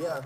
Yeah.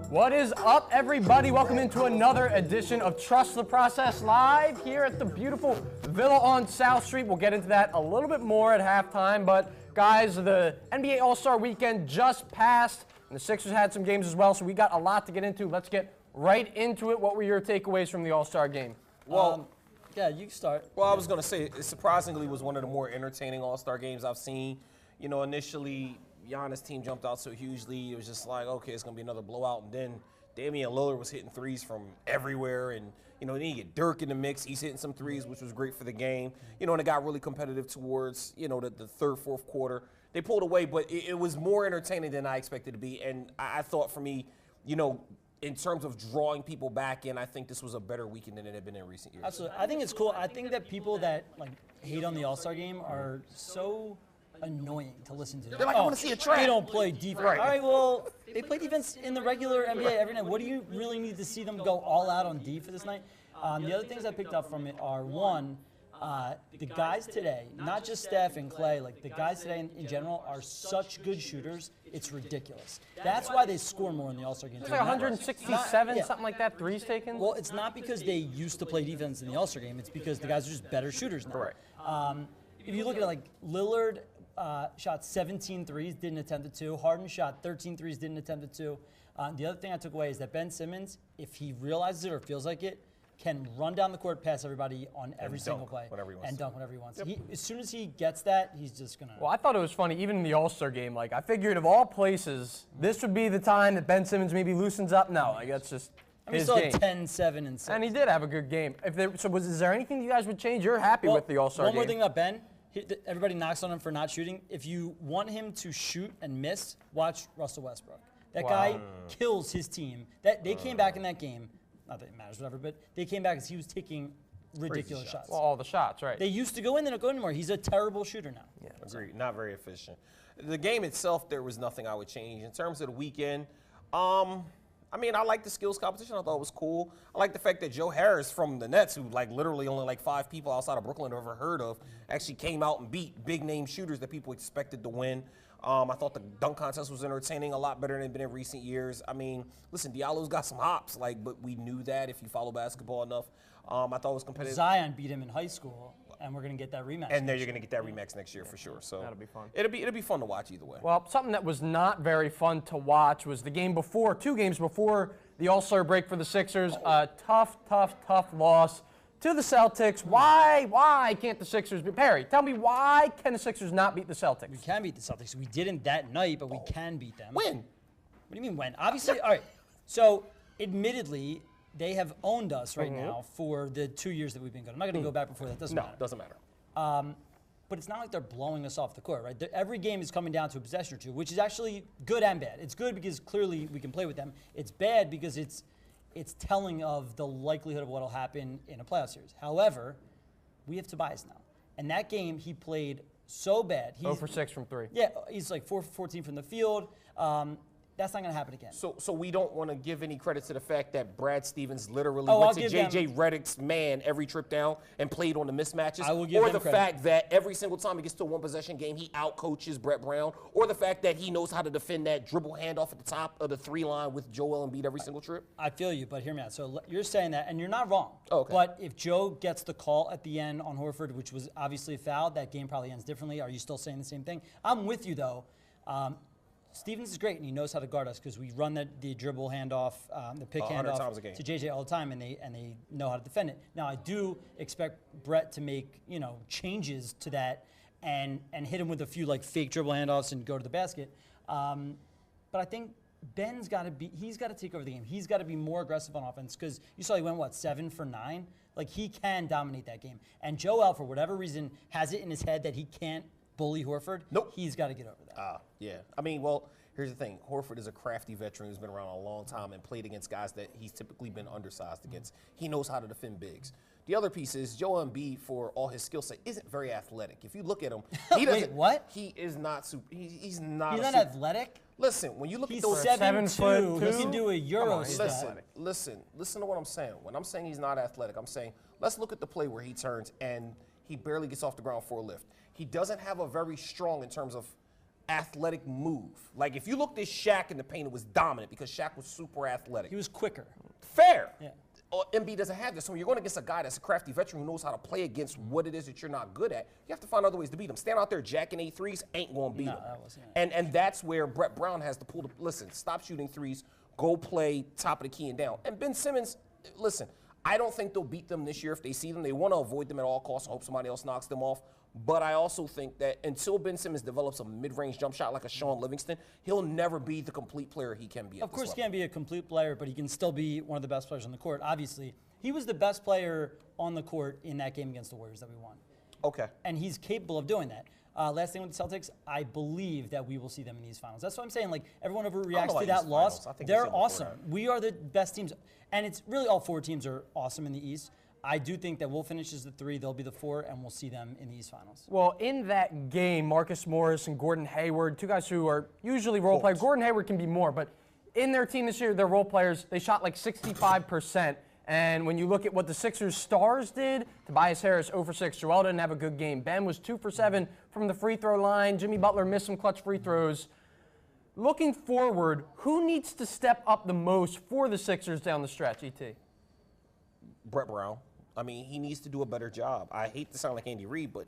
What is up, everybody? Welcome into another edition of Trust the Process Live here at the beautiful Villa on South Street. We'll get into that a little bit more at halftime, but guys, the NBA All-Star Weekend just passed, and the Sixers had some games as well, so we got a lot to get into. Let's get right into it. What were your takeaways from the All-Star game? Well, yeah, you can start. well, I was going to say, it surprisingly was one of the more entertaining All-Star games I've seen. You know, initially, Giannis' team jumped out so hugely. It was just like, okay, it's going to be another blowout. And then Damian Lillard was hitting threes from everywhere. And, you know, then you get Dirk in the mix. He's hitting some threes, which was great for the game. You know, and it got really competitive towards, you know, the third, fourth quarter. They pulled away, but it was more entertaining than I expected it to be. And I thought for me, you know, in terms of drawing people back in, I think this was a better weekend than it had been in recent years. Absolutely. I think it's cool. I think that people that like hate on the All-Star game are so annoying to listen to. They're like, I wanna see a trap. They don't play defense. Right. All right, well, they play defense in the regular NBA every night. What do you really need to see them go all out on D for this night? The other things I picked up from it are, one, the guys today, not just Steph and Clay, like the guys today in general are such good shooters, it's ridiculous. That's why they score more in the All-Star game. It's like 167, Yeah. something like that, threes taken? Well, it's not because they used to play defense in the All-Star game. It's because the guys are just better shooters now. Correct. If you look at it, like Lillard shot 17 threes, didn't attempt it 2. Harden shot 13 threes, didn't attempt it 2. The other thing I took away is that Ben Simmons, if he realizes it or feels like it, can run down the court, pass everybody on every single dunk play, whenever he wants and to. dunk whenever he wants. As soon as he gets that, he's just gonna. Well, I thought it was funny, even in the All-Star game, like, I figured of all places, this would be the time that Ben Simmons maybe loosens up. No, like, that's just I mean, his he still game. had 10, 7, and 6. And he did have a good game. Is there anything you guys would change? You're happy with the All-Star game. One more thing about Ben. Everybody knocks on him for not shooting. If you want him to shoot and miss, watch Russell Westbrook. That guy kills his team. They came back in that game. Not that it matters, whatever, but they came back as he was taking ridiculous shots. Well, all the shots, right. They used to go in, they don't go anymore. He's a terrible shooter now. Yeah. Agreed. Not very efficient. The game itself, there was nothing I would change. In terms of the weekend, I mean, I like the skills competition. I thought it was cool. I like the fact that Joe Harris from the Nets, who like literally only like 5 people outside of Brooklyn have ever heard of, actually came out and beat big name shooters that people expected to win. I thought the dunk contest was entertaining, a lot better than it's been in recent years. I mean, listen, Diallo's got some hops, but we knew that if you follow basketball enough. I thought it was competitive. Zion beat him in high school, and we're going to get that rematch. And there you're going to get that rematch next year for sure. So That'll be fun. It'll be fun to watch either way. Well, something that was not very fun to watch was the game before, 2 games before the All-Star break for the Sixers. A tough loss to the Celtics. Why can't the Sixers beat Perry? Tell me, why can the Sixers not beat the Celtics? We can beat the Celtics. We didn't that night, but we can beat them. Win. What do you mean when? Obviously, all right. So, admittedly, they have owned us right now for the 2 years that we've been good. I'm not going to go back before that. Doesn't No, matter. doesn't matter. But it's not like they're blowing us off the court, right? Every game is coming down to a possession or two, which is actually good and bad. It's good because clearly we can play with them. It's bad because it's telling of the likelihood of what will happen in a playoff series. However, we have Tobias now. And that game, he played so bad. He's 0 for 6 from 3. Yeah, he's like 4 for 14 from the field. That's not going to happen again. So we don't want to give any credit to the fact that Brad Stevens literally Oh, went I'll to give J.J. them- Redick's man every trip down and played on the mismatches. I will give or them the credit. fact that every single time he gets to a one-possession game, he outcoaches Brett Brown. Or the fact that he knows how to defend that dribble handoff at the top of the 3 line with Joel Embiid every single trip. I feel you, but hear me out. So you're saying that, and you're not wrong. Oh, okay. But if Joe gets the call at the end on Horford, which was obviously a foul, that game probably ends differently. Are you still saying the same thing? I'm with you, though. Stevens is great, and he knows how to guard us because we run the dribble handoff, the pick 100 times a handoff game. to JJ all the time, and they know how to defend it. Now I do expect Brett to make changes to that and hit him with a few like fake dribble handoffs and go to the basket. But I think Ben's got to take over the game. He's got to be more aggressive on offense because you saw he went 7 for 9. Like he can dominate that game. And Joel, for whatever reason, has it in his head that he can't bully Horford. Nope. He's got to get over that. Yeah. I mean, well, here's the thing. Horford is a crafty veteran who's been around a long time and played against guys that he's typically been undersized against. He knows how to defend bigs. The other piece is Joel Embiid, for all his skill set, isn't very athletic. If you look at him, he doesn't. Wait, what? He is not super. He's not. He's a not super, athletic. Listen, when you look He's at those 7'2". 7'2". He can do a Euro step. Listen to what I'm saying. When I'm saying he's not athletic, I'm saying let's look at the play where he turns and He barely gets off the ground for a lift. He doesn't have a very strong in terms of athletic move. Like if you looked at Shaq in the paint, it was dominant because Shaq was super athletic. He was quicker. Fair. Yeah. Embiid doesn't have this. So when you're going against a guy that's a crafty veteran who knows how to play against what it is that you're not good at, you have to find other ways to beat him. Stand out there jacking 8 threes ain't going to beat him. that wasn't And that's where Brett Brown has to pull the, listen, stop shooting threes, go play top of the key and down. And Ben Simmons, listen, I don't think they'll beat them this year if they see them. They want to avoid them at all costs. I hope somebody else knocks them off. But I also think that until Ben Simmons develops a mid-range jump shot like a Sean Livingston, he'll never be the complete player he can be. Of course, he can't be a complete player, but he can still be one of the best players on the court. Obviously, he was the best player on the court in that game against the Warriors that we won. Okay. And he's capable of doing that. Last thing with the Celtics, I believe that we will see them in these finals. That's what I'm saying. Like, everyone overreacts to that loss. They're awesome. We are the best teams. And it's really all 4 teams are awesome in the East. I do think that we'll finish as the 3, they'll be the 4, and we'll see them in the East Finals. Well, in that game, Marcus Morris and Gordon Hayward, 2 guys who are usually role players. Gordon Hayward can be more, but in their team this year, they're role players. They shot like 65%. And when you look at what the Sixers stars did, Tobias Harris 0 for 6. Joel didn't have a good game. Ben was 2 for 7 from the free throw line. Jimmy Butler missed some clutch free throws. Looking forward, who needs to step up the most for the Sixers down the stretch, ET? Brett Brown. I mean, he needs to do a better job. I hate to sound like Andy Reid, but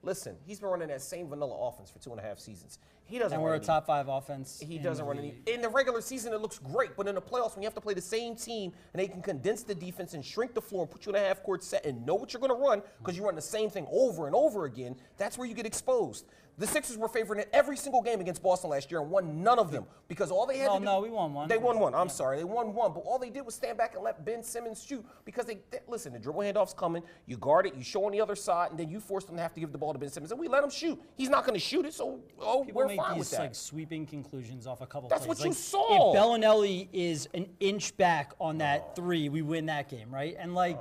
listen, he's been running that same vanilla offense for 2.5 seasons. He doesn't. And we're a top 5 offense. He doesn't run any. In the regular season, it looks great, but in the playoffs, when you have to play the same team and they can condense the defense and shrink the floor and put you in a half-court set and know what you're going to run because you run the same thing over and over again, that's where you get exposed. The Sixers were favored in every single game against Boston last year and won none of them because all they had to do. No, we won one. They won one. I'm sorry. They won one. But all they did was stand back and let Ben Simmons shoot because listen, the dribble handoff's coming. You guard it. You show on the other side, and then you force them to have to give the ball to Ben Simmons. And we let him shoot. He's not going to shoot it, so we're fine with that. Like sweeping conclusions off a couple That's plays. what you Like, saw. If Bellinelli is an inch back on that 3, we win that game, right? And like,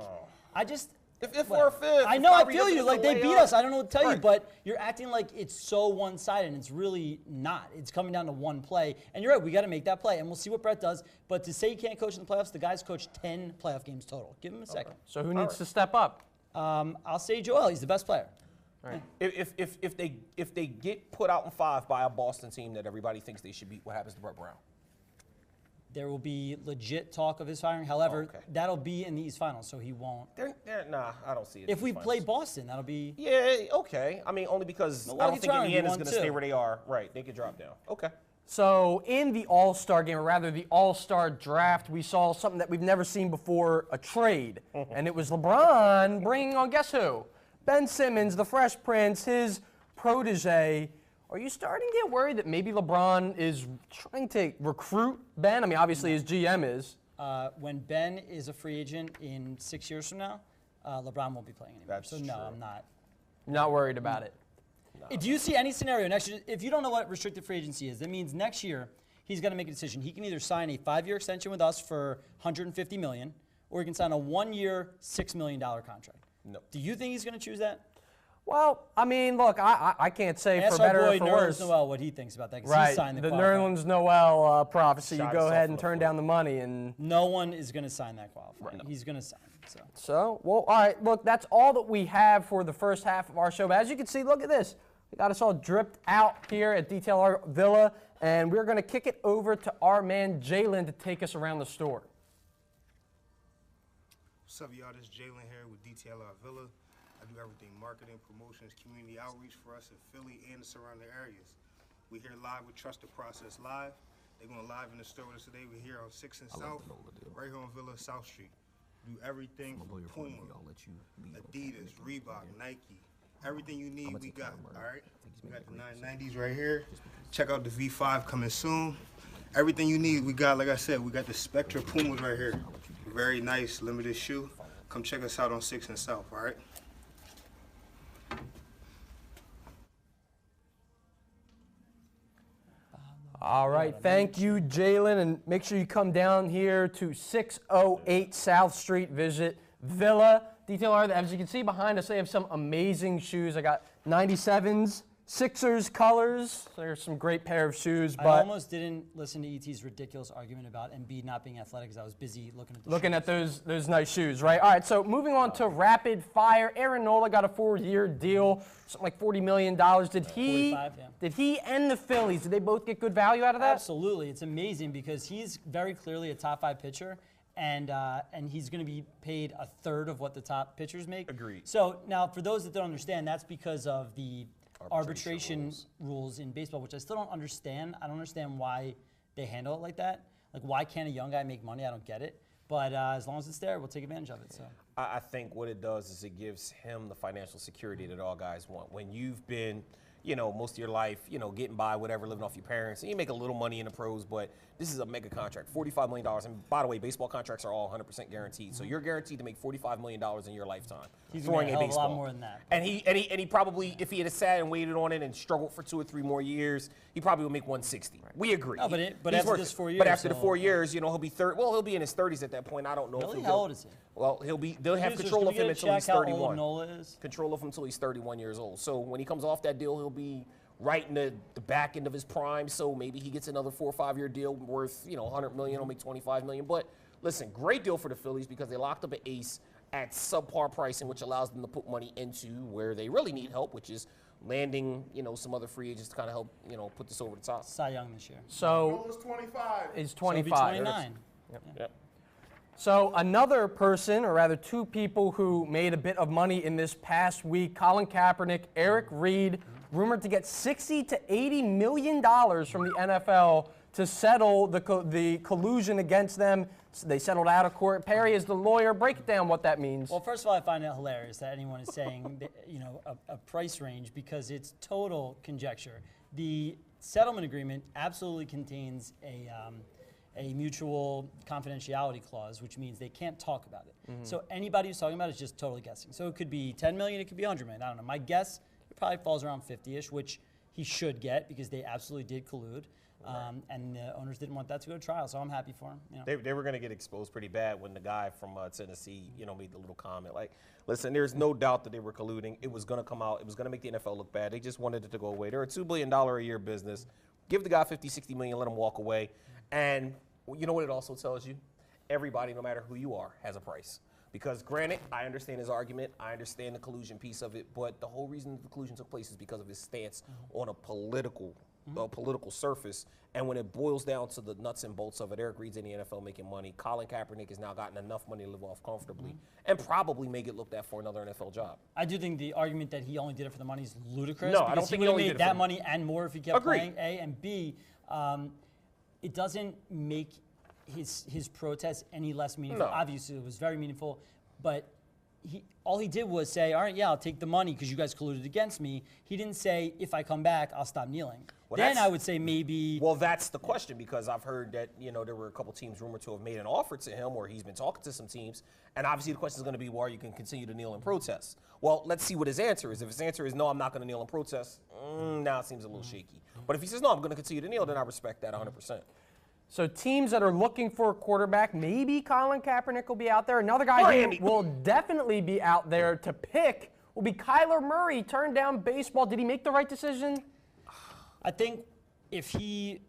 I just. If we're fifth, I know, I feel you. Like, they beat us. I don't know what to tell you, Right. but you're acting like it's so one-sided, and it's really not. It's coming down to one play. And you're right, we got to make that play, and we'll see what Brett does. But to say he can't coach in the playoffs, the guy's coached 10 playoff games total. Give him a second. So who needs to step up? I'll say Joel. He's the best player. Right. If they get put out in 5 by a Boston team that everybody thinks they should beat, what happens to Brett Brown? There will be legit talk of his firing. However, Okay. that'll be in the East Finals, so he won't. Nah, I don't see it. If we play Boston, that'll be. Yeah, okay. I mean, only because I don't Milwaukee's think trying to be Indiana's one, going to too. stay where they are. Right, they could drop down. Okay. So in the All-Star game, or rather the All-Star draft, we saw something that we've never seen before, a trade. And it was LeBron bringing on, guess who? Ben Simmons, the Fresh Prince, his protege. Are you starting to get worried that maybe LeBron is trying to recruit Ben? I mean, obviously his GM is. When Ben is a free agent in 6 years from now, LeBron won't be playing anymore. That's so no, true. I'm not. Not worried about it. Do you see any scenario next year? If you don't know what restricted free agency is, that means next year he's got to make a decision. He can either sign a 5-year extension with us for $150 million, or he can sign a 1-year, $6 million contract. No. Do you think he's going to choose that? Well, I mean, look, I can't say Ask for our better boy or for Nerlens worse. Noel what he thinks about that, because Right, he signed the the qualifier. Nerlens Noel prophecy. Shot You go himself ahead in and the turn foot. down the money and. No one is going to sign that qualifier. Right. He's going to sign. So, well, all right, look, that's all that we have for the first half of our show. But as you can see, look at this. We got us all dripped out here at Detail Art Villa, and we're going to kick it over to our man Jalen to take us around the store. What's up, y'all? This is Jalen here with Detail Art Villa. I do everything marketing, promotions, community outreach for us in Philly and the surrounding areas. We're here live with Trust the Process Live. They're going live in the store with us today. We're here on 6th and South, right here on Villa South Street. Do everything from Puma, Adidas, Reebok, Nike. Everything you need, we got, all right? We got the 990s right here. Check out the V5 coming soon. Everything you need, we got, like I said, we got the Spectra Pumas right here. Very nice, limited shoe. Come check us out on 6th and South, all right? All right, thank you, Jalen, and make sure you come down here to 608 South Street. Visit Villa Detail Art. As you can see behind us, they have some amazing shoes. I got 97s, Sixers colors. There's some great pair of shoes, I but almost didn't listen to ET's ridiculous argument about Embiid not being athletic because I was busy looking at the looking shoes. at those nice shoes, right? All right, so moving on to rapid fire. Aaron Nola got a 4-year deal, something like $40 million. Did he 45, yeah. Did he and the Phillies, did they both get good value out of that? Absolutely. It's amazing because he's very clearly a top 5 pitcher, and he's going to be paid a third of what the top pitchers make. Agreed. So now, for those that don't understand, that's because of the Arbitration arbitration rules in baseball, which I still don't understand. I don't understand why they handle it like that. Like, why can't a young guy make money? I don't get it. But as long as it's there, we'll take advantage of it. So. I think what it does is it gives him the financial security that all guys want. When you've been, most of your life, getting by, whatever, living off your parents, and you make a little money in the pros, but this is a mega contract, $45 million. And by the way, baseball contracts are all 100% guaranteed. So you're guaranteed to make $45 million in your lifetime. He's throwing gonna make a hell of a baseball. lot more than that. And he probably, if he had sat and waited on it and struggled for 2 or 3 more years, he probably would make 160. We agree. No, but He's after worth this it. 4 But years, after the so- 4 years, he'll be he'll be in his 30s at that point. I don't know if Really? he'll How get- old is he? Well, they'll have Producers, control can of we him get a until he's check how 31. old Nola is? Control of him until he's 31 years old. So when he comes off that deal, he'll be right in the back end of his prime. So maybe he gets another 4 or 5 year deal worth $100 million. He'll make $25 million. But listen, great deal for the Phillies because they locked up an ace at subpar pricing, which allows them to put money into where they really need help, which is landing some other free agents to kind of help put this over the top. Cy Young this year. So Nola's 25. he's So he'll be 25. 29. Yep. So another person, or rather 2 people who made a bit of money in this past week, Colin Kaepernick, Eric Reed, rumored to get $60 to $80 million from the NFL to settle the collusion against them. So they settled out of court. Perry is the lawyer. Break down what that means. Well, first of all, I find it hilarious that anyone is saying a price range because it's total conjecture. The settlement agreement absolutely contains a mutual confidentiality clause, which means they can't talk about it. So anybody who's talking about it is just totally guessing. So it could be 10 million, it could be 100 million. I don't know. My guess, it probably falls around 50-ish, which he should get because they absolutely did collude. And the owners didn't want that to go to trial, so I'm happy for him. They were going to get exposed pretty bad when the guy from Tennessee, made the little comment. Like, listen, there's no doubt that they were colluding. It was going to come out. It was going to make the NFL look bad. They just wanted it to go away. They're a $2 billion a year business. Give the guy 50, 60 million, let him walk away. And you know what it also tells you? Everybody, no matter who you are, has a price. Because granted, I understand his argument. I understand the collusion piece of it. But the whole reason the collusion took place is because of his stance on a political surface. And when it boils down to the nuts and bolts of it, Eric Reed's in the NFL making money. Colin Kaepernick has now gotten enough money to live off comfortably and probably may get looked at for another NFL job. I do think the argument that he only did it for the money is ludicrous. No, I don't because think he he would only have did made it for that the- money and more if he kept Agreed. playing. A and B, it doesn't make his protest any less meaningful. No. Obviously, it was very meaningful, but all he did was say, all right, yeah, I'll take the money because you guys colluded against me. He didn't say, if I come back, I'll stop kneeling. Well, Then that's- I would say maybe. Well, that's the question because I've heard that, there were a couple teams rumored to have made an offer to him or he's been talking to some teams. And obviously the question is going to be where you can continue to kneel and protest. Well, let's see what his answer is. If his answer is no, I'm not going to kneel and protest, now it seems a little shaky. But if he says no, I'm going to continue to kneel, then I respect that 100%. So teams that are looking for a quarterback, maybe Colin Kaepernick will be out there. Another guy Miami. who will definitely be out there to pick will be Kyler Murray. Turned down baseball. Did he make the right decision? I think you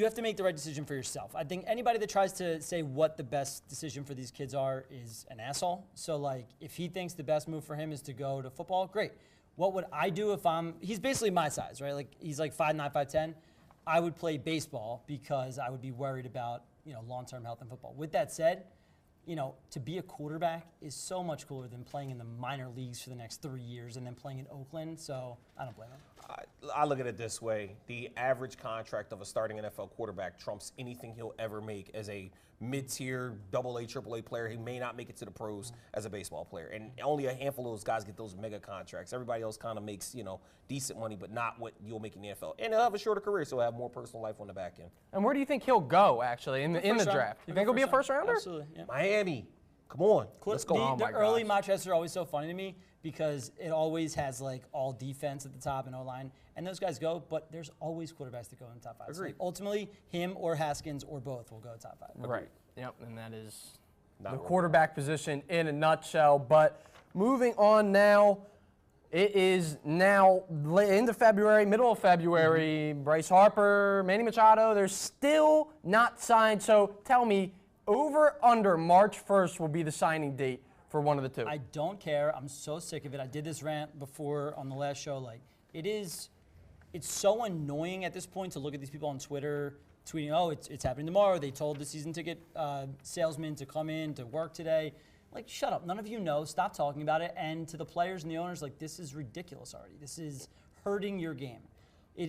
have to make the right decision for yourself. I think anybody that tries to say what the best decision for these kids are is an asshole. So, like, if he thinks the best move for him is to go to football, great. What would I do if he's basically my size, right? Like, he's like 5'9", 5'10". I would play baseball because I would be worried about, long-term health in football. With that said, to be a quarterback is so much cooler than playing in the minor leagues for the next 3 years and then playing in Oakland. So I don't blame him. I look at it this way. The average contract of a starting NFL quarterback trumps anything he'll ever make as a mid-tier AA, AAA player. He may not make it to the pros as a baseball player. And only a handful of those guys get those mega contracts. Everybody else kind of makes, decent money, but not what you'll make in the NFL. And he'll have a shorter career, so he'll have more personal life on the back end. And where do you think he'll go, actually, in the First round. draft? You think he'll be a first rounder? Absolutely, yeah. Miami, come on. Let's go. Oh The my early gosh. mock drafts are always so funny to me because it always has like all defense at the top and O-line, and those guys go, but there's always quarterbacks that go in the top 5. So Agreed. ultimately, him or Haskins or both will go top 5. Right. Yep, and that is Not the wrong. quarterback position in a nutshell. But moving on now, It is now into February, middle of February. Bryce Harper, Manny Machado, they're still not signed. So tell me, over under March 1st will be the signing date for one of the two. I don't care. I'm so sick of it. I did this rant before on the last show. Like, it's so annoying at this point to look at these people on Twitter tweeting, oh, it's happening tomorrow. They told the season ticket salesman to come in to work today. Like, shut up. None of you know. Stop talking about it. And to the players and the owners, like, this is ridiculous already. This is hurting your game. So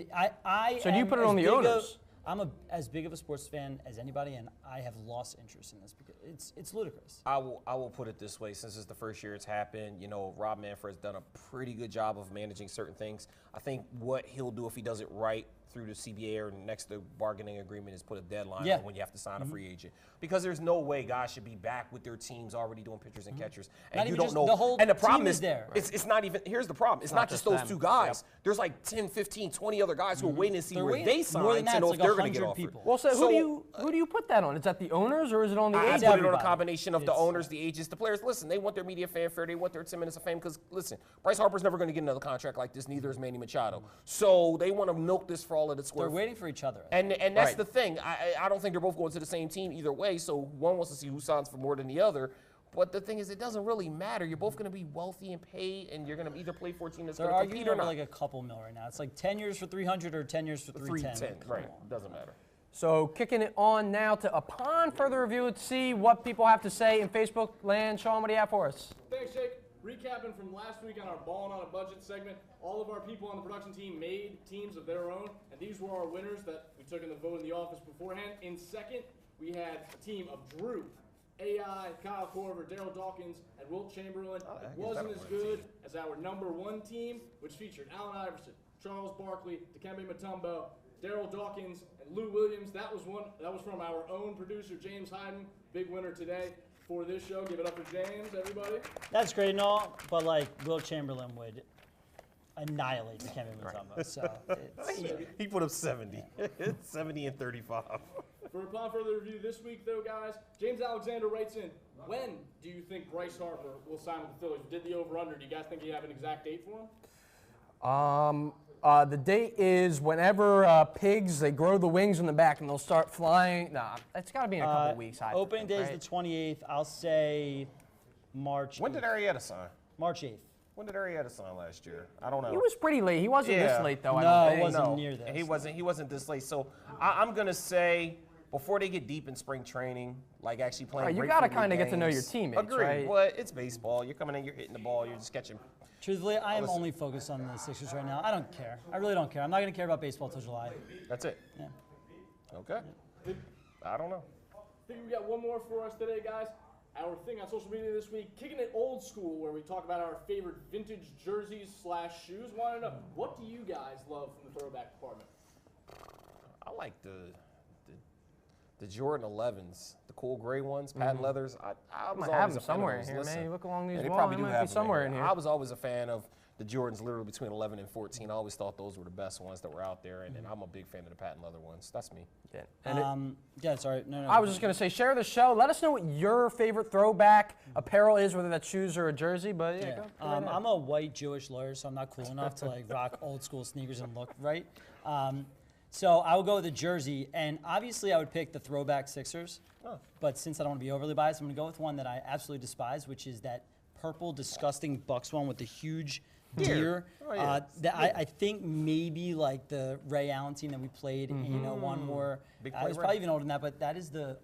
do you put it on the owners? I'm as big of a sports fan as anybody, and I have lost interest in this because it's ludicrous. I will put it this way. Since it's the first year it's happened, Rob Manfred's done a pretty good job of managing certain things. I think what he'll do if he does it right through the CBA or next to the bargaining agreement is put a deadline on when you have to sign a free agent. Because there's no way guys should be back with their teams already doing pitchers and catchers. And Not you even don't just know. the whole and the team problem is there. It's not even, here's the problem. It's not just those them. two guys. There's like 10, 15, 20 other guys who are waiting to see They're where waiting. they More sign than that, to know it's if like they're going to get 100 offered. people. Well, so who do you put that on? Is that the owners or is it on the I agents? put it on a everybody. combination of the It's- owners, the agents, the players. Listen, they want their media fanfare. They want their 10 minutes of fame because, listen, Bryce Harper's never going to get another contract like this. Neither is Manny Machado. So they want to milk this for all that it's They're worth. waiting for each other. And that's Right. the thing. I don't think they're both going to the same team either way. So one wants to see who signs for more than the other. But the thing is, it doesn't really matter. You're both going to be wealthy and paid, and you're going to either play for a team that's They're going to arguing compete or over not. like a couple mil right now. It's like 10 years for 300 or 10 years for 310. 310, right? Doesn't matter. So kicking it on now to upon further review, let's see what people have to say in Facebook land. Sean, what do you have for us? Thanks, Jake. Recapping from last week on our Ballin' on a Budget segment, all of our people on the production team made teams of their own, and these were our winners that we took in the vote in the office beforehand. In second, we had a team of Drew, AI, Kyle Korver, Daryl Dawkins, and Wilt Chamberlain. It wasn't as good as our number one team, which featured Allen Iverson, Charles Barkley, Dikembe Mutombo, Daryl Dawkins, and Lou Williams. That was from our own producer, James Hyden. Big winner today for this show. Give it up for James, everybody. That's great and all, but like Will Chamberlain would annihilate the Kevin Mutombo. So He put up 70. 70 and 35. For upon further review this week, though, guys, James Alexander writes in, when do you think Bryce Harper will sign with the Phillies? We did the over-under. Do you guys think you have an exact date for him? The date is whenever pigs, they grow the wings in the back and they'll start flying. Nah, it's got to be in a couple weeks. I have to opening think, day right? is the 28th. I'll say March. When did Arrieta sign? March 8th. When did Arrieta sign last year? I don't know. He was pretty late. He wasn't this Yeah. late, though, I No, don't it think. wasn't near this. He wasn't this late. So I'm gonna say before they get deep in spring training, like actually playing. Right, you got to kinda get to know your teammates, Agree. right? But it's baseball. You're coming in, you're hitting the ball, you're just catching. Truthfully, I am only focused on the Sixers right now. I don't care. I really don't care. I'm not going to care about baseball till July. That's it. Yeah. Okay. I don't know. I think we got one more for us today, guys. Our thing on social media this week, kicking it old school, where we talk about our favorite vintage jerseys / shoes. Want to know, what do you guys love from the throwback department? I like the Jordan 11s, the cool gray ones, patent leathers. I was might always have a them fan somewhere of in those. here, man. Listen, You look along these yeah, they walls, probably they do might have be them somewhere in here. I was always a fan of the Jordans literally between 11 and 14. I always thought those were the best ones that were out there, and I'm a big fan of the patent leather ones. That's me. Yeah. And Yeah, sorry. No. I was just going to say, share the show. Let us know what your favorite throwback apparel is, whether that's shoes or a jersey. But yeah, Yeah. go right ahead. I'm a white Jewish lawyer, so I'm not cool enough to like rock old school sneakers and look right. So I would go with a jersey, and obviously I would pick the throwback Sixers. But since I don't want to be overly biased, I'm going to go with one that I absolutely despise, which is that purple, disgusting Bucks one with the huge deer. Oh, yeah. That I think maybe like the Ray Allen team that we played in one more. Big I play was Ray. probably even older than that, but that is the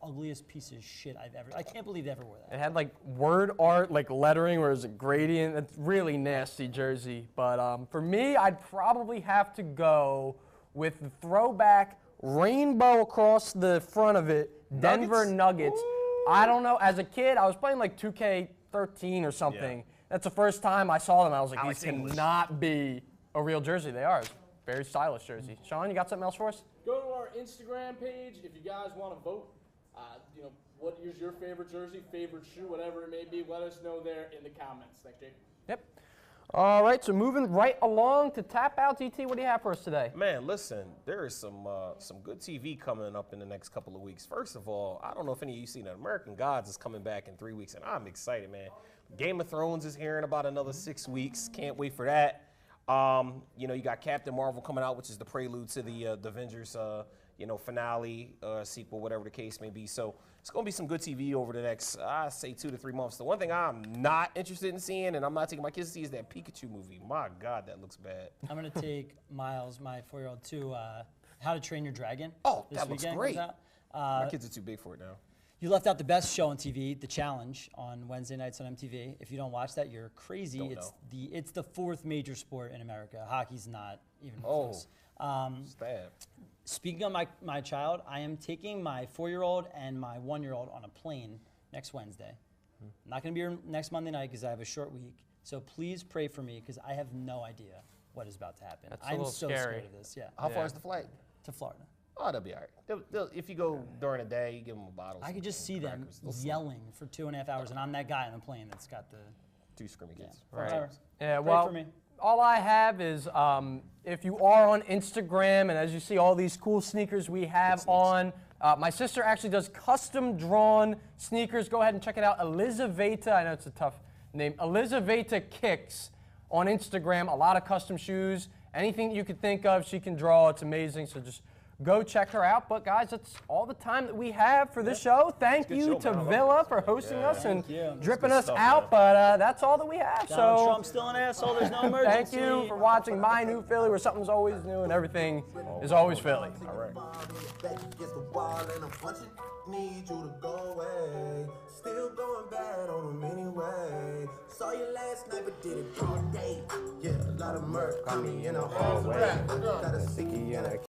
ugliest piece of shit I've ever. I can't believe they ever wore that. It had like word art, like lettering, where it was a gradient. It's really nasty jersey. But for me, I'd probably have to go with the throwback rainbow across the front of it, Denver Nuggets. I don't know. As a kid, I was playing like 2K13 or something. Yeah. That's the first time I saw them. I was like, Alex these English. cannot be a real jersey. They are. It's a very stylish jersey. Sean, you got something else for us? Go to our Instagram page if you guys want to vote. What is your favorite jersey, favorite shoe, whatever it may be. Let us know there in the comments. Thanks, Jake. Yep. All right, so moving right along to Tap Out, DT, what do you have for us today? Man, listen, there is some good TV coming up in the next couple of weeks. First of all, I don't know if any of you seen that American Gods is coming back in 3 weeks, and I'm excited, man. Game of Thrones is here in about another 6 weeks. Can't wait for that. You know, you got Captain Marvel coming out, which is the prelude to the Avengers, you know, finale, sequel, whatever the case may be. So it's going to be some good TV over the next, I say, 2 to 3 months. The one thing I'm not interested in seeing, and I'm not taking my kids to see, is that Pikachu movie. My God, that looks bad. I'm gonna take Miles, my 4-year-old, to How to Train Your Dragon. Oh, this that looks weekend great. comes out. My kids are too big for it now. You left out the best show on TV, The Challenge, on Wednesday nights on MTV. If you don't watch that, you're crazy. Don't It's the 4th major sport in America. Hockey's not even Oh, close. stab. Speaking of my child, I am taking my 4-year-old and my 1-year-old on a plane next Wednesday. I'm not going to be here next Monday night because I have a short week. So please pray for me because I have no idea what is about to happen. That's a I'm little so scary. scared of this. Yeah, How far is the flight? to Florida. Oh, they'll be all right. If you go during the day, you give them a bottle. I could just see them crackers. They'll sleep. yelling for 2.5 hours, and I'm that guy on the plane that's got the. 2 screaming kids. Whatever. Yeah, Pray well, for me. all I have is if you are on Instagram, and as you see all these cool sneakers we have on, my sister actually does custom drawn sneakers. Go ahead and check it out. Elizaveta, I know it's a tough name, Elizaveta Kicks on Instagram. A lot of custom shoes. Anything you could think of, she can draw. It's amazing. So just go check her out. But guys, that's all the time that we have for this show. Thank good you show, to man. I love Villa for hosting us and you. dripping good us stuff, out. man. But that's all that we have. Donald So Trump's still an asshole. There's no emergency. thank you for watching My New Philly, where something's always new and everything is always Philly. All right. Back against the wall and I'm punching. Need you to go away. Still going bad on them anyway. Saw you last night but did it all day. Yeah, a lot of murk. Got me in a hallway. Got a sickie and a